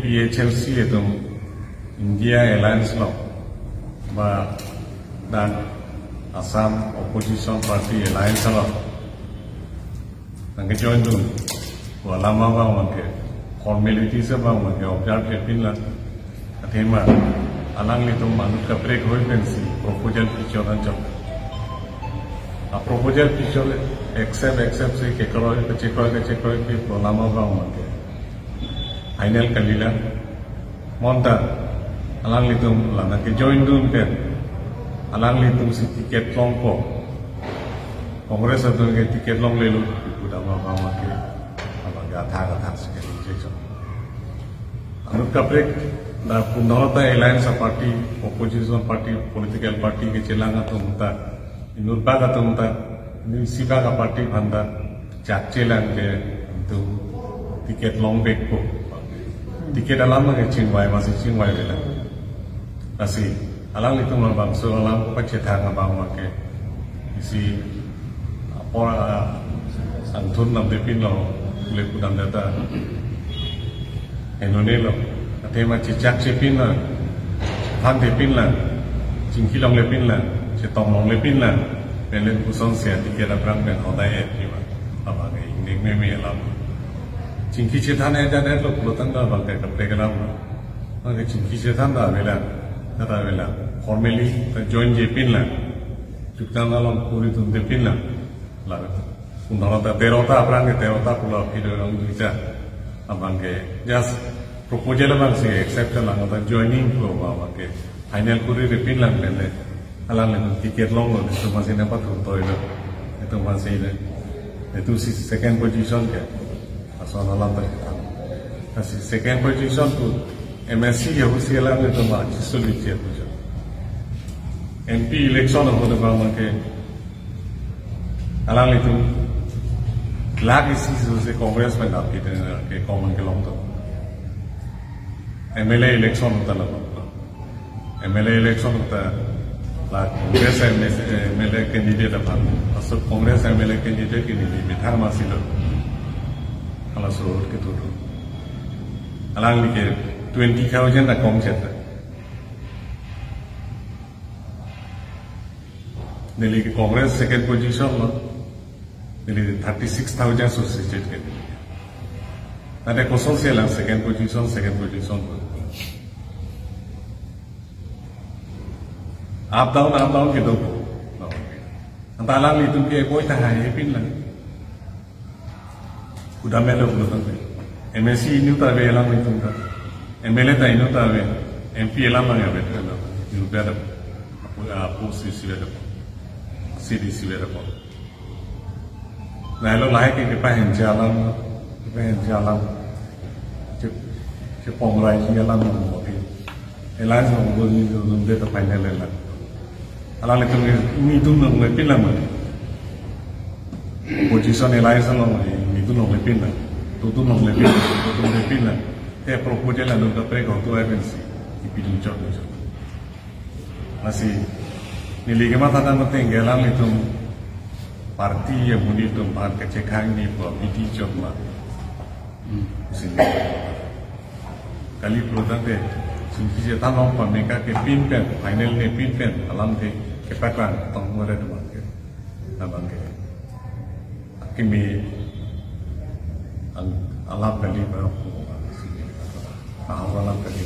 APHLC itu India Alliance lo, dan Assam Opposition Party Alliance lo, nangke join tu, lama bang formalities bang observe lepin lah, tema alang itu manut ka break hoy pensi proposal picture dan jom, proposal picture accept se check ke lama bang final kalila monta alang litum lana ke join dun ke alang litum si tiket long ko kongres atau ke tiket long lelu udah mau ke apa gata sekali je anut kaprek na punawata alliance party opposition party political party ke celanga to muta inur baga to muta ni siba ka party banda chakchelan ke tu tiket long back ko tiket alam ke chingwai masih chingwai bela masih alang itu bang so alang pacetha ka bang ke isi apa antun nam depin lo le kudam data enonelo tema cicak cepin la han depin la cingkilong lepin la cetong long lepin la pelen kusong sia tiket abrang ben hodai et ni ba apa ke ing me alam cingki cetan aja net lo pulotan da bang ke program na ke cingki cetan da bela formally join jepin la juktan along puri tun depin la Undangan terota perang terota pulau itu orang bisa abang ke just proposal abang sih accept lang atau joining pulau abang ke final kuri repeat lang pende alang itu tiket long loh itu masih dapat untuk itu masih itu si second position ke asal alam terkita si second position tu MSC ya usia lang itu masih sulit ya tu MP election apa tu abang ke alang itu lagi sih se Congress में डाल के कॉमन के लोग तो MLA election होता है MLA election होता है ला Congress MLA candidate अपन असर Congress MLA candidate की नहीं बिठार मासी लो अलाह सोर के तो अलांग लिखे 20,000 ना कम चलता दिल्ली की Congress second position लो Jadi 36,000 associated ke dia. Ada kosong sialang second position. Up down gitu. Antalang itu ke koi tahai pin lang. Udah melo belum tu. MSC ini tu ada elang itu kan. MLA tu ini tu ada. MP elang mana ada tu. Ini berada apa CC ada. CDC ada. Nah, lo lahir ke pahen jalan, cepong rai jalan mungkin. Elang sama boleh nunggu tu pahen jalan. Alang itu ni tu nunggu pinlang mana? Posisi elang sama ni tu nunggu pinlang, tu nunggu pinlang. Proposal lalu dapat kau tu agensi, ipidun jauh. Masih nilai kemana tak penting, elang itu parti yang muni tempat kecekan ni buat PD job lah. Sini kali produk deh, sini je tanam mereka ke pin pen, final ni pin pen, alam ke kepakan tong mereka tu ke, abang ke, kimi alam kali berapa, alam kali.